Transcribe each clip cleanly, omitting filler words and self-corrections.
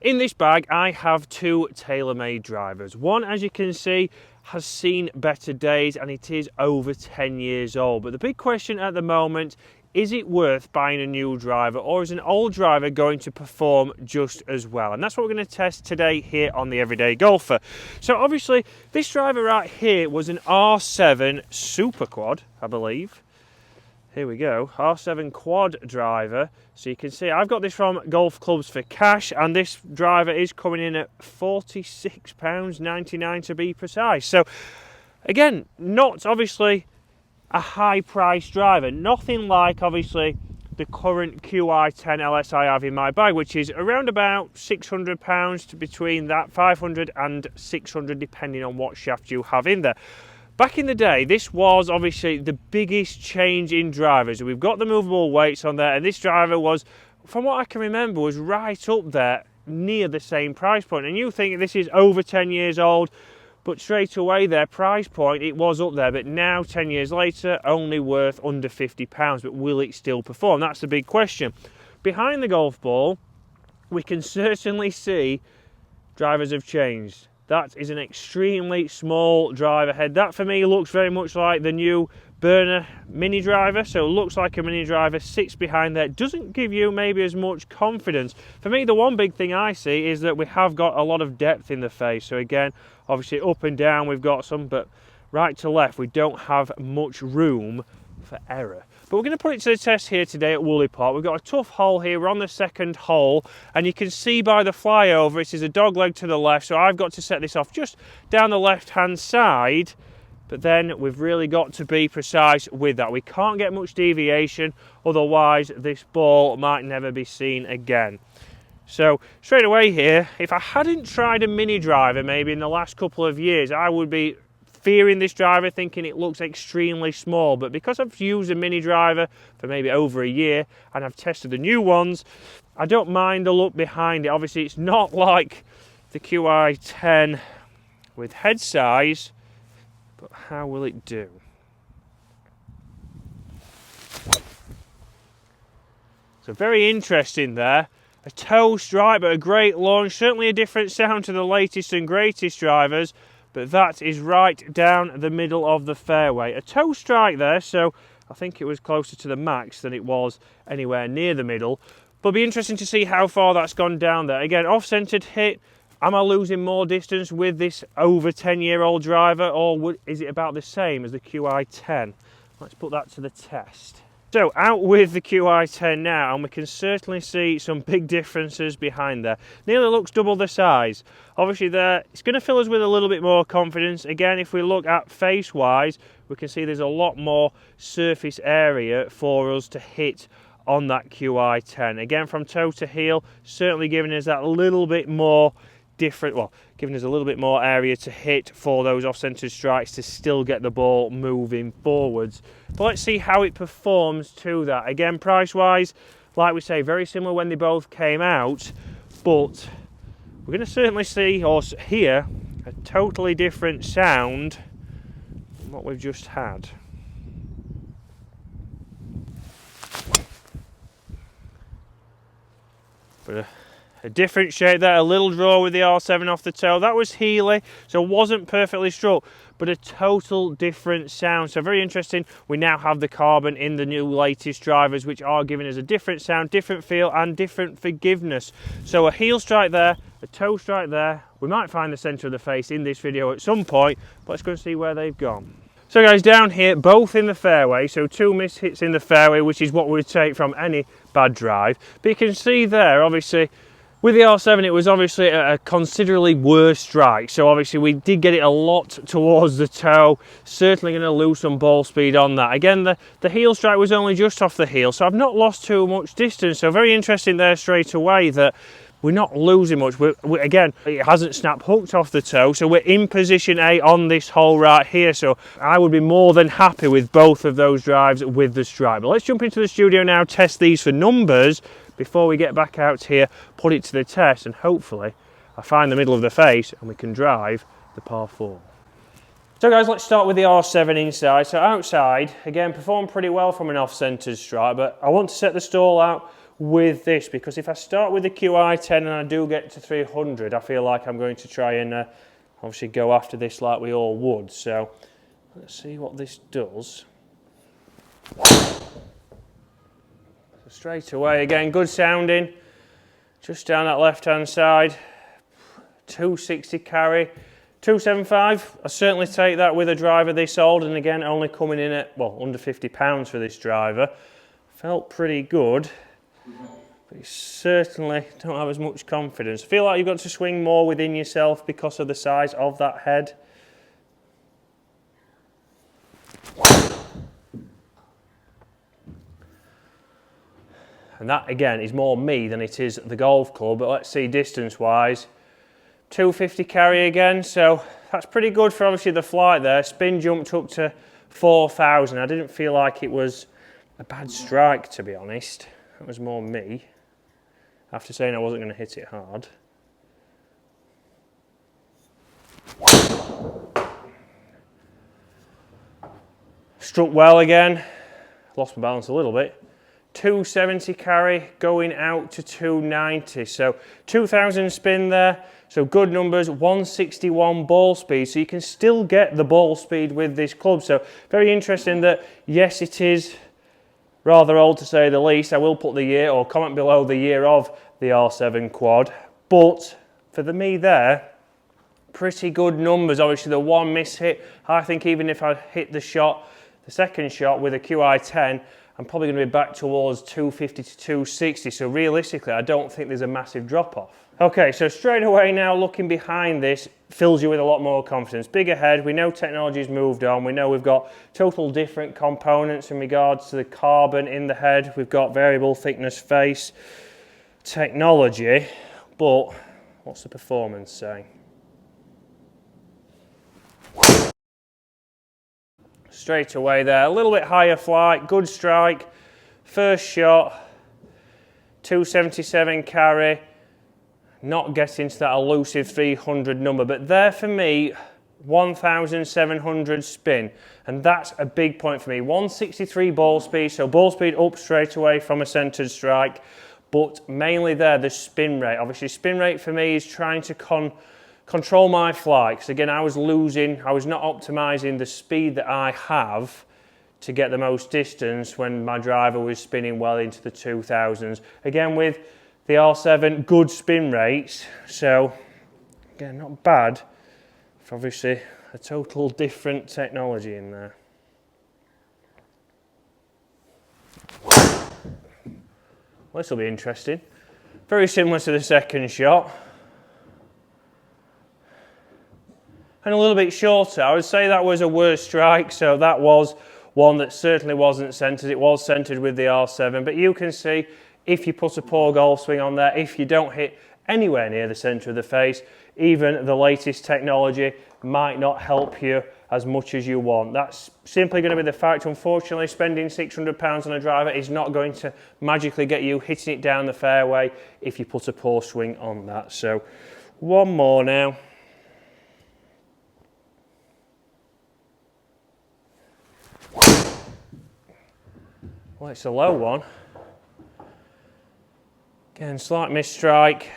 In this bag I have two TaylorMade drivers. One, as you can see, has seen better days and it is over 10 years old. But the big question at the moment, is it worth buying a new driver, or is an old driver going to perform just as well? And that's what we're going to test today here on the Everyday Golfer. So obviously this driver right here was an R7 Super Quad, I believe. Here we go, R7 quad driver. So you can see I've got this from Golf Clubs for Cash, and this driver is coming in at £46.99 to be precise. So again, not obviously a high price driver, nothing like obviously the current QI10 LS I have in my bag, which is around about £600 to between that 500 and 600 depending on what shaft you have in there. Back in the day, this was obviously the biggest change in drivers. We've got the movable weights on there, and this driver was, from what I can remember, was right up there near the same price point. And you think this is over 10 years old, but straight away their price point, it was up there. But now, 10 years later, only worth under £50. But will it still perform? That's the big question. Behind the golf ball, we can certainly see drivers have changed. That is an extremely small driver head. That for me looks very much like the new burner mini driver. So it looks like a mini driver, sits behind there. Doesn't give you maybe as much confidence. For me, the one big thing I see is that we have got a lot of depth in the face. So again, obviously up and down we've got some, but right to left we don't have much room for error. But we're going to put it to the test here today at Woolly Pot. We've got a tough hole here. We're on the second hole, and you can see by the flyover it is a dog leg to the left, so I've got to set this off just down the left hand side. But then we've really got to be precise with that. We can't get much deviation, otherwise this ball might never be seen again. So straight away here, if I hadn't tried a mini driver maybe in the last couple of years, I would be fearing this driver, thinking it looks extremely small. But because I've used a mini driver for maybe over a year and I've tested the new ones, I don't mind the look behind it. Obviously it's not like the QI10 with head size, but how will it do? So very interesting there. A toe strike, but a great launch. Certainly a different sound to the latest and greatest drivers, but that is right down the middle of the fairway. A toe strike there, so I think it was closer to the max than it was anywhere near the middle. But it'll be interesting to see how far that's gone down there. Again, off-centered hit. Am I losing more distance with this over 10-year-old driver, or is it about the same as the QI10? Let's put that to the test. So out with the QI10 now, and we can certainly see some big differences behind there. Nearly looks double the size. Obviously there, it's going to fill us with a little bit more confidence. Again, if we look at face-wise, we can see there's a lot more surface area for us to hit on that QI10. Again, from toe to heel, certainly giving us that little bit more different, well, giving us a little bit more area to hit for those off-centered strikes to still get the ball moving forwards. But let's see how it performs to that. Again, price-wise, like we say, very similar when they both came out, but we're going to certainly see or hear a totally different sound from what we've just had. But a different shape there, a little draw with the R7 off the toe. That was Healy, so it wasn't perfectly struck, but a total different sound. So very interesting. We now have the carbon in the new latest drivers, which are giving us a different sound, different feel, and different forgiveness. So a heel strike there, a toe strike there. We might find the centre of the face in this video at some point, but let's go and see where they've gone. So guys, down here, both in the fairway, so two missed hits in the fairway, which is what we would take from any bad drive. But you can see there, obviously, with the R7, it was obviously a considerably worse strike. So obviously we did get it a lot towards the toe. Certainly going to lose some ball speed on that. Again, the heel strike was only just off the heel, so I've not lost too much distance. So very interesting there straight away that we're not losing much. Again, it hasn't snap hooked off the toe, so we're in position A on this hole right here. So I would be more than happy with both of those drives with the strike. But let's jump into the studio now, test these for numbers before we get back out here, put it to the test, and hopefully I find the middle of the face and we can drive the par 4. So guys, let's start with the R7 inside. So outside, again, performed pretty well from an off-centered strike, but I want to set the stall out with this, because if I start with the QI10 and I do get to 300, I feel like I'm going to try and obviously go after this like we all would. So let's see what this does. So straight away, again, good sounding, just down that left hand side. 260 carry, 275. I certainly take that with a driver this old, and again only coming in at, well, under £50 for this driver. Felt pretty good, but you certainly don't have as much confidence. I feel like you've got to swing more within yourself because of the size of that head. And that again is more me than it is the golf club, but let's see distance wise. 250 carry again, so that's pretty good for obviously the flight there. Spin jumped up to 4,000. I didn't feel like it was a bad strike, to be honest. That was more me, after saying I wasn't going to hit it hard. Struck well again, lost my balance a little bit. 270 carry going out to 290, so 2,000 spin there, so good numbers. 161 ball speed, so you can still get the ball speed with this club. So very interesting that, yes, it is rather old to say the least. I will put the year, or comment below the year of the R7 quad, but for the me there, pretty good numbers. Obviously the one miss hit, I think even if I hit the shot, the second shot with a QI10, I'm probably going to be back towards 250 to 260, so realistically I don't think there's a massive drop off. Okay, so straight away now looking behind this fills you with a lot more confidence. Bigger head, we know technology's moved on, we know we've got total different components in regards to the carbon in the head, we've got variable thickness face technology, but what's the performance say? Straight away there, a little bit higher flight, good strike, first shot, 277 carry, not getting to that elusive 300 number, but there for me, 1,700 spin, and that's a big point for me. 163 ball speed, so ball speed up straight away from a centered strike, but mainly there, the spin rate. Obviously, spin rate for me is trying to control my flight, because again I was not optimizing the speed that I have to get the most distance when my driver was spinning well into the 2000s. Again with the R7, good spin rates, so again not bad for obviously a total different technology in there. Well, this will be interesting. Very similar to the second shot. And a little bit shorter. I would say that was a worse strike, so that was one that certainly wasn't centered. It was centered with the R7, but you can see if you put a poor golf swing on there, if you don't hit anywhere near the center of the face, even the latest technology might not help you as much as you want. That's simply going to be the fact. Unfortunately, spending £600 on a driver is not going to magically get you hitting it down the fairway if you put a poor swing on that. So one more now. Well, it's a low one. Again, slight mistrike.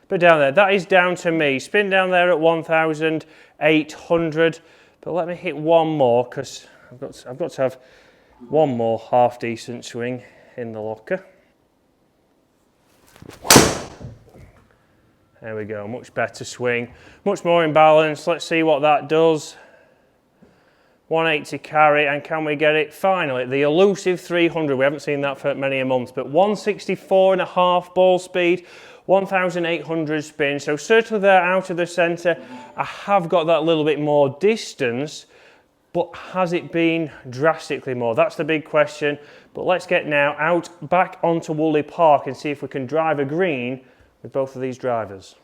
But down there, that is down to me. Spin down there at 1,800. But let me hit one more, because I've got to have one more half decent swing in the locker. There we go, much better swing. Much more in balance. Let's see what that does. 180 carry, and can we get it finally? The elusive 300, we haven't seen that for many a month, but 164.5 ball speed, 1,800 spin, so certainly there out of the centre. I have got that little bit more distance, but has it been drastically more? That's the big question, but let's get now out back onto Woolley Park and see if we can drive a green with both of these drivers.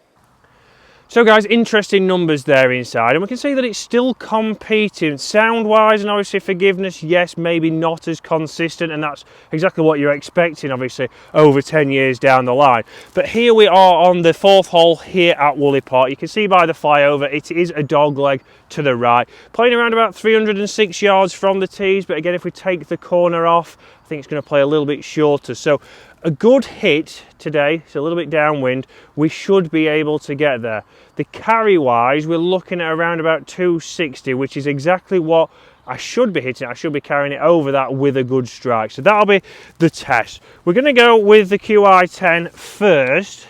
So guys, interesting numbers there inside, and we can see that it's still competing sound wise, and obviously forgiveness, yes, maybe not as consistent, and that's exactly what you're expecting obviously over 10 years down the line. But here we are on the 4th hole here at Woolley Park. You can see by the flyover it is a dog leg to the right, playing around about 306 yards from the tees, but again if we take the corner off, I think it's going to play a little bit shorter. So a good hit today, it's a little bit downwind, we should be able to get there. The carry wise, we're looking at around about 260, which is exactly what I should be hitting. I should be carrying it over that with a good strike. So that'll be the test. We're going to go with the QI10 first.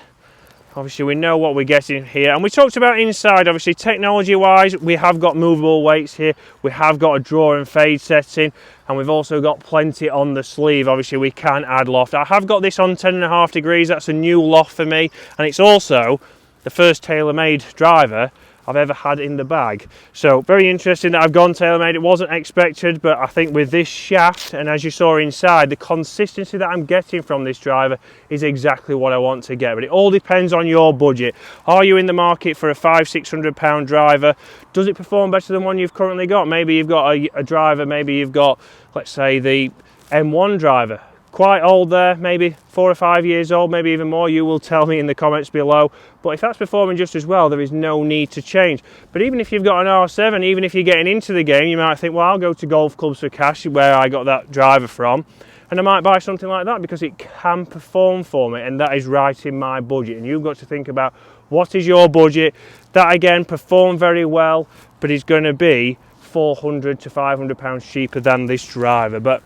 Obviously we know what we're getting here, and we talked about inside. Obviously technology wise, we have got movable weights here, we have got a draw and fade setting, and we've also got plenty on the sleeve. Obviously we can add loft. I have got this on 10.5 degrees, that's a new loft for me, and it's also the first TaylorMade driver I've ever had in the bag. So very interesting that I've gone TaylorMade. It wasn't expected, but I think with this shaft, and as you saw inside, the consistency that I'm getting from this driver is exactly what I want to get. But it all depends on your budget. Are you in the market for a £500–600 driver? Does it perform better than one you've currently got? Maybe you've got a driver, maybe you've got, let's say, the M1 driver. Quite old there, maybe 4 or 5 years old, maybe even more. You will tell me in the comments below. But if that's performing just as well, there is no need to change. But even if you've got an R7, even if you're getting into the game, you might think, well, I'll go to Golf Clubs for Cash, where I got that driver from, and I might buy something like that because it can perform for me, and that is right in my budget. And you've got to think about what is your budget. That again, perform very well, but is going to be £400 to £500 cheaper than this driver. But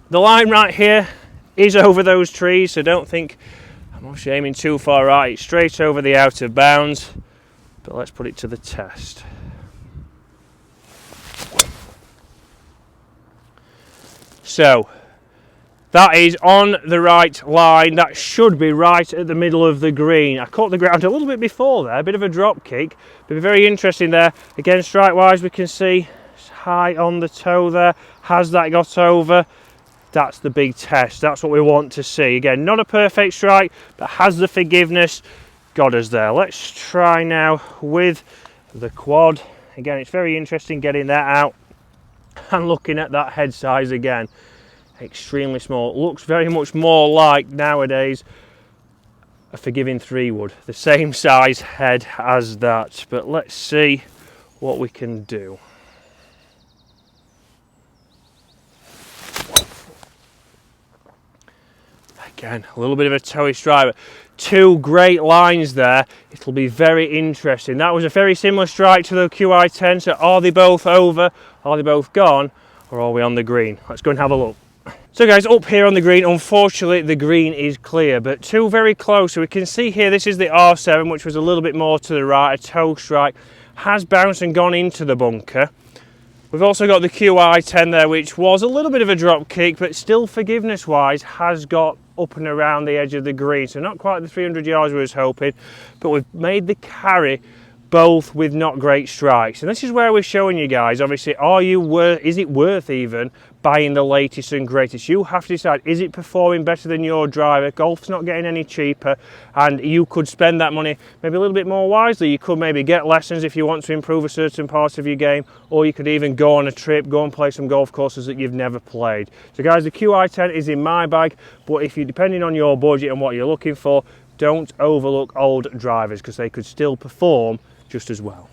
the line right here is over those trees, so don't think I'm actually aiming too far right. It's straight over the out of bounds, but let's put it to the test. So that is on the right line. That should be right at the middle of the green. I caught the ground a little bit before there, a bit of a drop kick, but very interesting there. Again, strike wise, we can see it's high on the toe there. Has that got over? That's the big test. That's what we want to see. Again, not a perfect strike, but has the forgiveness got us there. Let's try now with the quad. Again, it's very interesting getting that out and looking at that head size again. Extremely small. It looks very much more like nowadays a forgiving 3-wood. The same size head as that. But let's see what we can do. Again, a little bit of a towish driver. 2 great lines there. It'll be very interesting. That was a very similar strike to the QI10. So are they both over? Are they both gone? Or are we on the green? Let's go and have a look. So guys, up here on the green, unfortunately the green is clear, but 2 very close. So we can see here, this is the R7, which was a little bit more to the right. A toe strike has bounced and gone into the bunker. We've also got the QI10 there, which was a little bit of a drop kick, but still forgiveness wise has got up and around the edge of the green. So not quite the 300 yards we was hoping, but we've made the carry both with not great strikes. And this is where we're showing you guys, obviously, is it worth even buying the latest and greatest? You have to decide, is it performing better than your driver? Golf's not getting any cheaper, and you could spend that money maybe a little bit more wisely. You could maybe get lessons if you want to improve a certain part of your game, or you could even go on a trip, go and play some golf courses that you've never played. So guys, the QI10 is in my bag, but if you're depending on your budget and what you're looking for, don't overlook old drivers because they could still perform just as well.